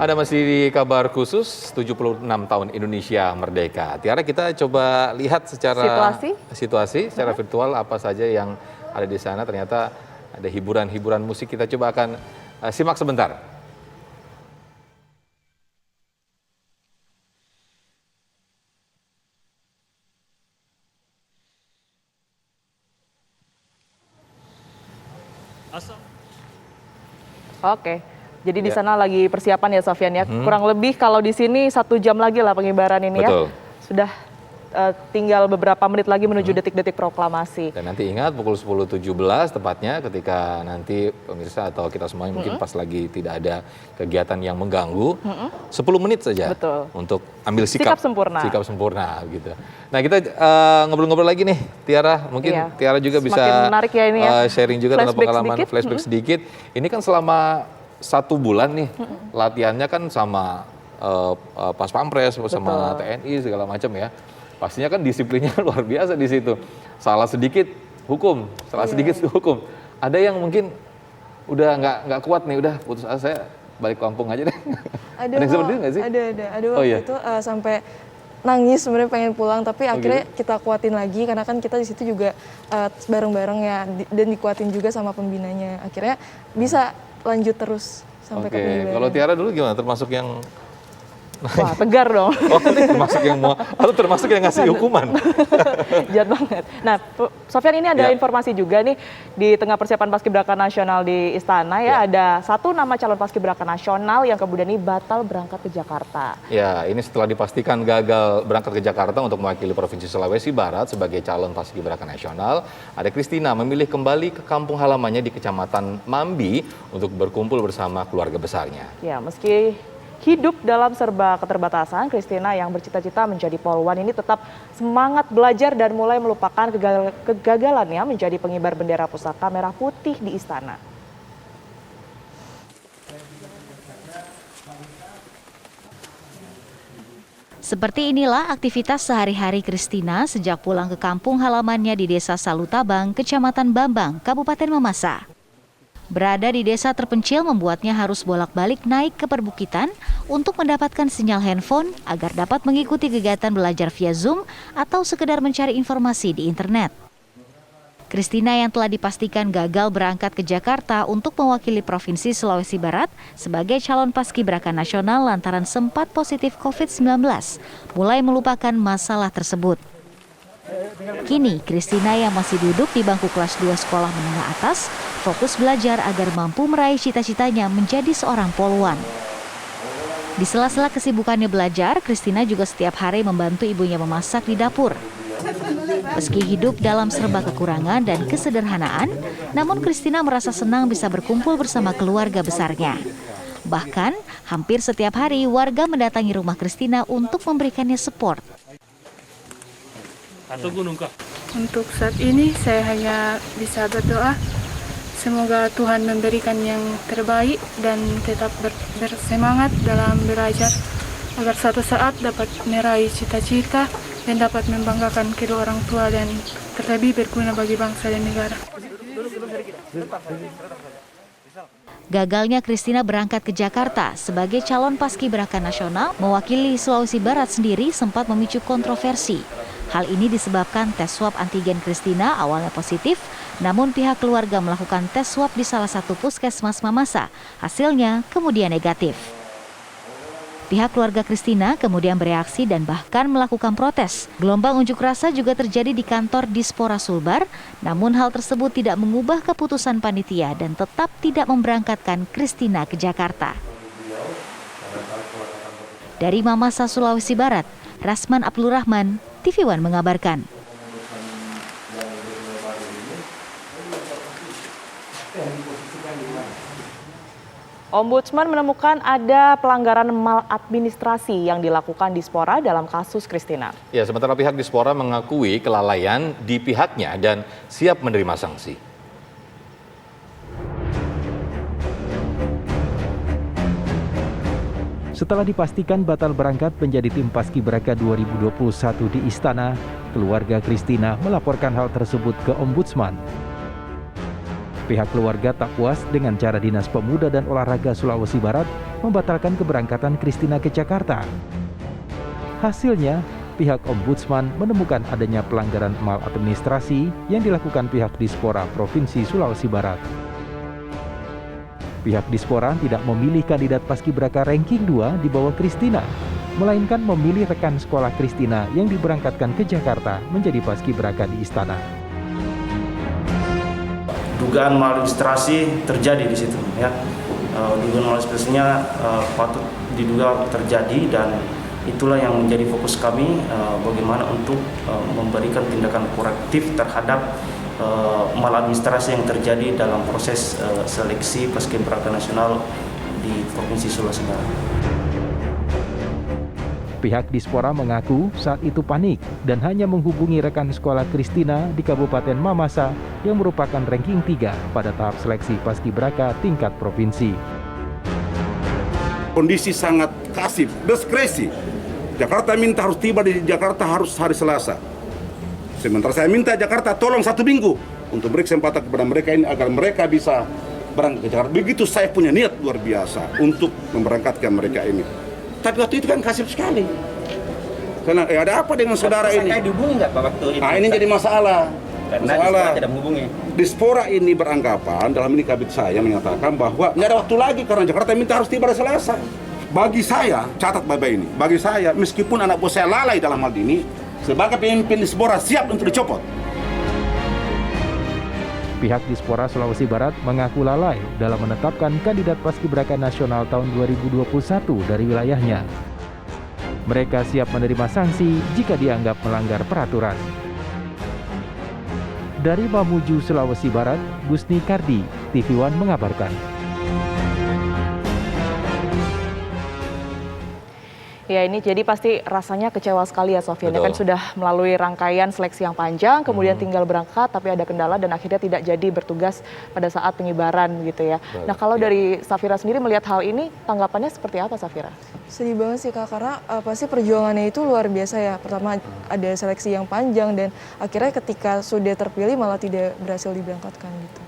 Ada masih di kabar khusus 76 tahun Indonesia Merdeka. Tiara, kita coba lihat secara situasi secara virtual apa saja yang ada di sana. Ternyata ada hiburan-hiburan musik. Kita coba akan simak sebentar. Oke. Jadi di sana lagi persiapan ya, Sofyan ya. Kurang lebih kalau di sini 1 jam lagi lah pengibaran ini. Betul. Ya. Sudah tinggal beberapa menit lagi menuju detik-detik proklamasi. Dan nanti ingat pukul 10.17 tepatnya ketika nanti pemirsa atau kita semuanya mungkin pas lagi tidak ada kegiatan yang mengganggu, 10 menit saja. Betul. Untuk ambil sikap sempurna. Sikap sempurna gitu. Nah, kita ngobrol-ngobrol lagi nih, Tiara. Mungkin Tiara juga bisa menarik ya ini ya. sharing juga tentang pengalaman sedikit. flashback sedikit. Ini kan selama 1 bulan nih latihannya kan sama Pas Pampres sama TNI segala macam ya. Pastinya kan disiplinnya luar biasa di situ. Salah sedikit hukum, sedikit hukum. Ada yang mungkin udah nggak kuat nih, udah putus asa, saya balik kampung aja deh. Ada yang seperti itu nggak sih? Ada waktu itu sampai nangis sebenarnya pengen pulang, tapi akhirnya kita kuatin lagi karena kan kita di situ juga bareng-bareng ya, dan dikuatin juga sama pembinanya. Akhirnya bisa lanjut terus sampai ke pengibaran. Kalau Tiara dulu gimana? Termasuk yang wah, tegar dong. Oh, termasuk yang mau atau termasuk yang ngasih hukuman? Jahat banget. Nah, Sofyan, ini ada informasi juga nih di tengah persiapan Paskibraka Nasional di Istana ya, ada 1 nama calon Paskibraka Nasional yang kemudian ini batal berangkat ke Jakarta. Ya, ini setelah dipastikan gagal berangkat ke Jakarta untuk mewakili Provinsi Sulawesi Barat sebagai calon Paskibraka Nasional, ada Christina memilih kembali ke kampung halamannya di Kecamatan Mambi untuk berkumpul bersama keluarga besarnya. Ya, meski hidup dalam serba keterbatasan, Christina yang bercita-cita menjadi polwan ini tetap semangat belajar dan mulai melupakan kegagalannya menjadi pengibar bendera pusaka merah putih di istana. Seperti inilah aktivitas sehari-hari Christina sejak pulang ke kampung halamannya di Desa Salutabang, Kecamatan Bambang, Kabupaten Mamasa. Berada di desa terpencil membuatnya harus bolak-balik naik ke perbukitan untuk mendapatkan sinyal handphone agar dapat mengikuti kegiatan belajar via Zoom atau sekedar mencari informasi di internet. Christina yang telah dipastikan gagal berangkat ke Jakarta untuk mewakili Provinsi Sulawesi Barat sebagai calon Paskibraka Nasional lantaran sempat positif COVID-19, mulai melupakan masalah tersebut. Kini, Christina yang masih duduk di bangku kelas 2 sekolah menengah atas, fokus belajar agar mampu meraih cita-citanya menjadi seorang polwan. Di sela-sela kesibukannya belajar, Christina juga setiap hari membantu ibunya memasak di dapur. Meski hidup dalam serba kekurangan dan kesederhanaan, namun Christina merasa senang bisa berkumpul bersama keluarga besarnya. Bahkan, hampir setiap hari warga mendatangi rumah Christina untuk memberikannya support. Untuk saat ini saya hanya bisa berdoa semoga Tuhan memberikan yang terbaik dan tetap bersemangat dalam belajar agar suatu saat dapat meraih cita-cita dan dapat membanggakan kedua orang tua dan terlebih berguna bagi bangsa dan negara. Gagalnya Christina berangkat ke Jakarta sebagai calon Paskibraka Nasional mewakili Sulawesi Barat sendiri sempat memicu kontroversi. Hal ini disebabkan tes swab antigen Christina awalnya positif, namun pihak keluarga melakukan tes swab di salah satu puskesmas Mamasa. Hasilnya kemudian negatif. Pihak keluarga Christina kemudian bereaksi dan bahkan melakukan protes. Gelombang unjuk rasa juga terjadi di kantor Dispora Sulbar, namun hal tersebut tidak mengubah keputusan panitia dan tetap tidak memberangkatkan Christina ke Jakarta. Dari Mamasa, Sulawesi Barat, Rasman Abdul Rahman, TV One mengabarkan. Ombudsman menemukan ada pelanggaran maladministrasi yang dilakukan Dispora dalam kasus Christina. Ya, sementara pihak Dispora mengakui kelalaian di pihaknya dan siap menerima sanksi. Setelah dipastikan batal berangkat menjadi tim Paskibraka 2021 di Istana, keluarga Christina melaporkan hal tersebut ke Ombudsman. Pihak keluarga tak puas dengan cara Dinas Pemuda dan Olahraga Sulawesi Barat membatalkan keberangkatan Christina ke Jakarta. Hasilnya, pihak Ombudsman menemukan adanya pelanggaran maladministrasi yang dilakukan pihak Dispora Provinsi Sulawesi Barat. Pihak Dispora tidak memilih kandidat paskibraka ranking 2 di bawah Christina, melainkan memilih rekan sekolah Christina yang diberangkatkan ke Jakarta menjadi paskibraka di istana. Dugaan maladministrasi terjadi di situ, ya. Dugaan maladministrasinya patut diduga terjadi dan itulah yang menjadi fokus kami, bagaimana untuk memberikan tindakan korektif terhadap maladministrasi yang terjadi dalam proses seleksi paskibraka nasional di Provinsi Sulawesi Barat. Pihak Dispora mengaku saat itu panik dan hanya menghubungi rekan sekolah Christina di Kabupaten Mamasa yang merupakan ranking 3 pada tahap seleksi paskibraka tingkat provinsi. Kondisi sangat kasif, diskresi. Jakarta minta harus tiba di Jakarta harus hari Selasa. Sementara saya minta Jakarta tolong 1 minggu untuk beri kesempatan kepada mereka ini agar mereka bisa berangkat ke Jakarta. Begitu saya punya niat luar biasa untuk memberangkatkan mereka ini. Tapi waktu itu kan kasif sekali. Karena ada apa dengan saudara ini? Saya dihubungi nggak Pak waktu itu? Nah ini jadi masalah. Karena Dispora tidak menghubungi. Dispora ini beranggapan, dalam ini kabit saya menyatakan bahwa nggak ada waktu lagi karena Jakarta minta harus tiba pada Selasa. Bagi saya, catat Bapak ini, bagi saya meskipun anak buah saya lalai dalam hal ini, sebagai pemimpin Dispora siap untuk dicopot. Pihak Dispora Sulawesi Barat mengaku lalai dalam menetapkan kandidat paskibraka nasional tahun 2021 dari wilayahnya. Mereka siap menerima sanksi jika dianggap melanggar peraturan. Dari Mamuju, Sulawesi Barat, Gusni Kardi, TV One mengabarkan. Ya ini jadi pasti rasanya kecewa sekali ya Sofian. Ya kan Betul. sudah melalui rangkaian seleksi yang panjang, kemudian tinggal berangkat tapi ada kendala dan akhirnya tidak jadi bertugas pada saat pengibaran gitu ya. Nah kalau dari Safira sendiri melihat hal ini tanggapannya seperti apa Safira? Sedih banget sih Kak, karena pasti perjuangannya itu luar biasa ya. Pertama ada seleksi yang panjang dan akhirnya ketika sudah terpilih malah tidak berhasil diberangkatkan gitu.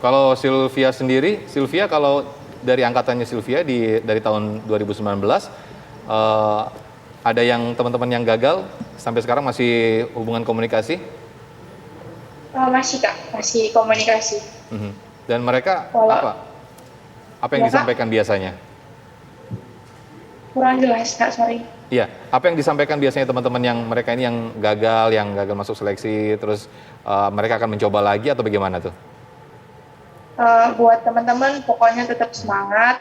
Kalau Sylvia sendiri, Sylvia kalau dari angkatannya Sylvia dari tahun 2019, ada yang teman-teman yang gagal sampai sekarang masih hubungan komunikasi? Masih Kak, masih komunikasi. Dan mereka Kalau- apa yang Ya, Kak. disampaikan biasanya? Kurang jelas Kak, sorry. Iya, apa yang disampaikan biasanya teman-teman yang mereka ini yang gagal masuk seleksi, terus mereka akan mencoba lagi atau bagaimana tuh? Buat teman-teman pokoknya tetap semangat,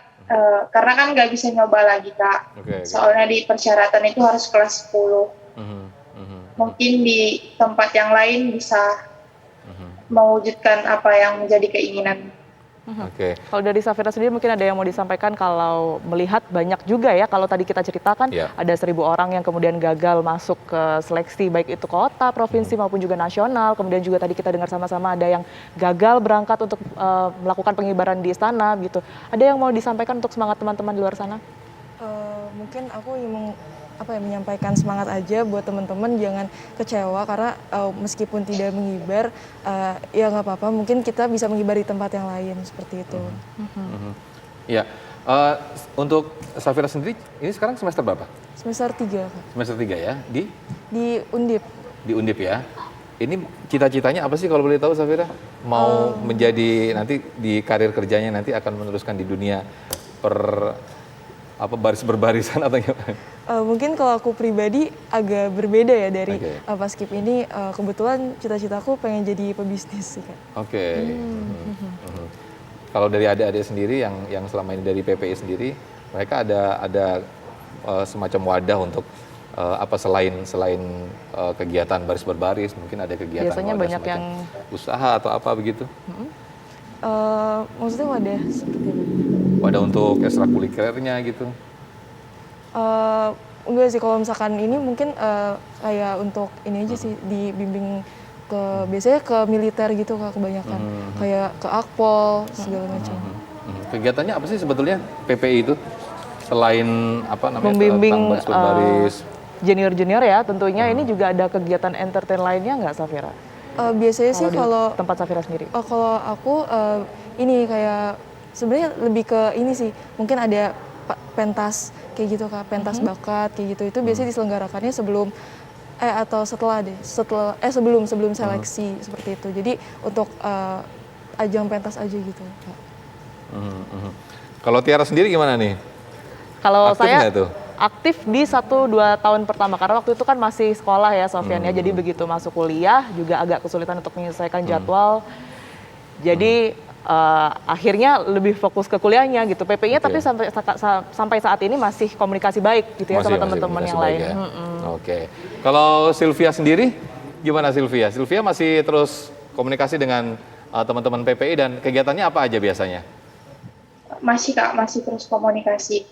karena kan nggak bisa nyoba lagi Kak. Oke. Soalnya di persyaratan itu harus kelas 10. Mungkin di tempat yang lain bisa mewujudkan apa yang menjadi keinginan. Oke. Kalau dari Safira sendiri mungkin ada yang mau disampaikan kalau melihat banyak juga ya kalau tadi kita ceritakan Ya. ada 1.000 orang yang kemudian gagal masuk ke seleksi baik itu kota, provinsi maupun juga nasional. Kemudian juga tadi kita dengar sama-sama ada yang gagal berangkat untuk melakukan pengibaran di istana gitu. Ada yang mau disampaikan untuk semangat teman-teman di luar sana? Mungkin aku ingin menyampaikan semangat aja buat teman-teman, jangan kecewa karena meskipun tidak mengibar ya nggak apa-apa, mungkin kita bisa mengibar di tempat yang lain seperti itu. Iya. Untuk Safira sendiri ini sekarang semester berapa? Semester 3 Kak. Semester 3 ya di Undip. Undip ya. Ini cita-citanya apa sih kalau boleh tahu Safira? Mau menjadi nanti di karir kerjanya nanti akan meneruskan di dunia baris berbarisan atau gimana? Mungkin kalau aku pribadi agak berbeda ya dari Oke. Paskib ini. Kebetulan cita-citaku pengen jadi pebisnis sih Kak. Oke. Kalau dari adik-adik sendiri yang selama ini dari PPI sendiri, mereka ada semacam wadah untuk selain kegiatan baris berbaris, mungkin ada kegiatan Biasanya wadah banyak semacam yang- usaha atau apa begitu? Maksudnya wadah seperti apa? Wadah untuk ekstrakurikulernya gitu. Enggak sih, kalau misalkan ini mungkin kayak untuk ini aja sih, dibimbing biasanya ke militer gitu Kak, kebanyakan. Kayak ke Akpol, segala macam. Kegiatannya apa sih sebetulnya PPI itu? Selain Membimbing tentang baris berbaris. junior-junior ya tentunya ini juga ada kegiatan entertain lainnya nggak Safira? Biasanya sih di kalau tempat Safira sendiri? kalau aku ini kayak sebenarnya lebih ke ini sih, mungkin ada pentas kayak gitu Kak, pentas bakat kayak gitu. Itu biasanya diselenggarakannya sebelum atau setelah sebelum seleksi seperti itu. Jadi untuk ajang pentas aja gitu Kak. Kalau Tiara sendiri gimana nih? Kalau Aktif saya nggak tuh? aktif di 1-2 tahun pertama karena waktu itu kan masih sekolah ya Sofyan ya. Jadi begitu masuk kuliah juga agak kesulitan untuk menyelesaikan jadwal. Jadi akhirnya lebih fokus ke kuliahnya gitu. PP-nya tapi sampai saat ini masih komunikasi baik gitu ya sama teman-teman yang lain. Ya? Oke. Kalau Sylvia sendiri gimana Sylvia? Sylvia masih terus komunikasi dengan teman-teman PPI dan kegiatannya apa aja biasanya? Masih Kak, masih terus komunikasi.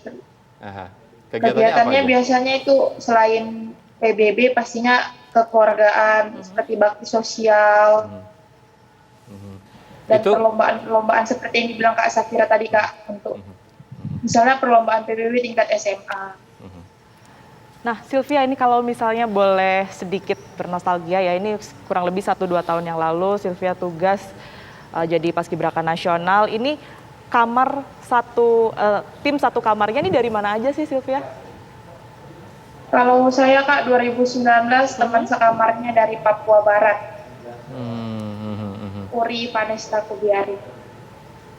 Aha. Kegiatannya biasanya itu selain PBB pastinya kekeluargaan, seperti bakti sosial, dan perlombaan-perlombaan seperti yang dibilang Kak Safira tadi Kak, untuk misalnya perlombaan PBB tingkat SMA. Nah Sylvia ini kalau misalnya boleh sedikit bernostalgia ya, ini kurang lebih 1-2 tahun yang lalu Sylvia tugas jadi paskibraka nasional. Ini kamar tim satu kamarnya ini dari mana aja sih Sylvia? Kalau saya Kak 2019 teman sekamarnya dari Papua Barat. Uri Vanesta Kubiari.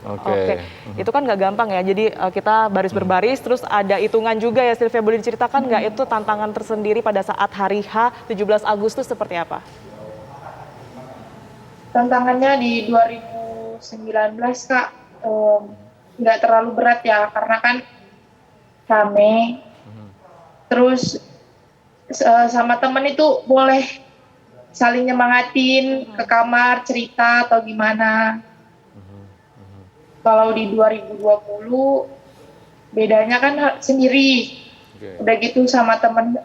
Oke. Itu kan nggak gampang ya, jadi kita baris berbaris, terus ada hitungan juga ya Sylvia, boleh diceritakan nggak itu tantangan tersendiri pada saat hari H 17 Agustus seperti apa? Tantangannya di 2019 Kak, nggak terlalu berat ya, karena kan rame, terus sama temen itu boleh saling nyemangatin ke kamar, cerita atau gimana. Kalau di 2020 bedanya kan sendiri, udah gitu sama temen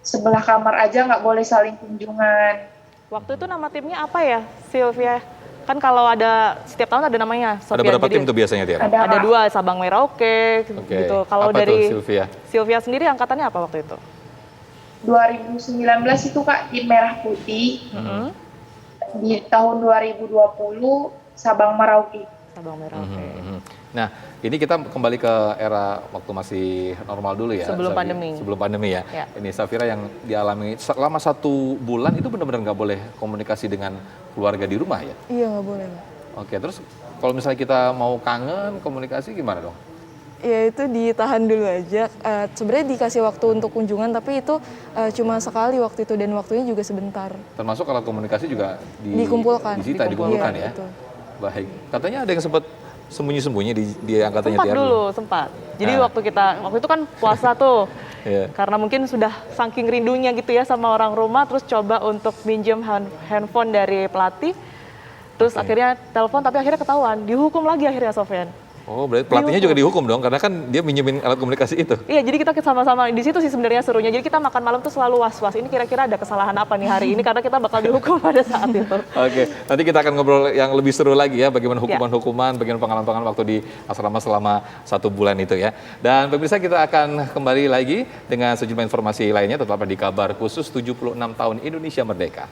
sebelah kamar aja nggak boleh saling kunjungan. Waktu itu nama timnya apa ya Sylvia? Kan kalau ada setiap tahun ada namanya. Ada berapa tim tuh biasanya Tiara? Ada 2, Sabang Merauke gitu. Kalau dari Sylvia sendiri angkatannya apa waktu itu? 2019 itu Kak tim Merah Putih. Di tahun 2020 Sabang Merauke. Sabang Merauke. Nah, ini kita kembali ke era waktu masih normal dulu ya. Sebelum pandemi. Sebelum pandemi ya. Ini Safira yang dialami selama 1 bulan itu benar-benar nggak boleh komunikasi dengan keluarga di rumah ya? Iya, nggak boleh. Oke, terus kalau misalnya kita mau kangen komunikasi gimana dong? Ya itu ditahan dulu aja. Sebenarnya dikasih waktu untuk kunjungan, tapi itu cuma sekali waktu itu dan waktunya juga sebentar. Termasuk kalau komunikasi juga dikumpulkan. Dikumpulkan ya. Betul. Baik. Katanya ada yang sempat sembunyi-sembunyi di angkatannya Tiara. Sempat. Jadi waktu itu kan puasa tuh. Karena mungkin sudah saking rindunya gitu ya sama orang rumah, terus coba untuk minjem handphone dari pelatih. Terus akhirnya telepon tapi akhirnya ketahuan, dihukum lagi akhirnya Sofyan. Oh, berarti pelatihnya juga dihukum dong, karena kan dia minjemin alat komunikasi itu. Iya, jadi kita sama-sama di situ sih sebenarnya serunya. Jadi kita makan malam tuh selalu was-was. Ini kira-kira ada kesalahan apa nih hari ini karena kita bakal dihukum pada saat itu. Oke, nanti kita akan ngobrol yang lebih seru lagi ya, bagaimana hukuman-hukuman, bagaimana pengalaman-pengalaman waktu di asrama selama 1 bulan itu ya. Dan pemirsa, kita akan kembali lagi dengan sejumlah informasi lainnya tetaplah di Kabar Khusus 76 tahun Indonesia Merdeka.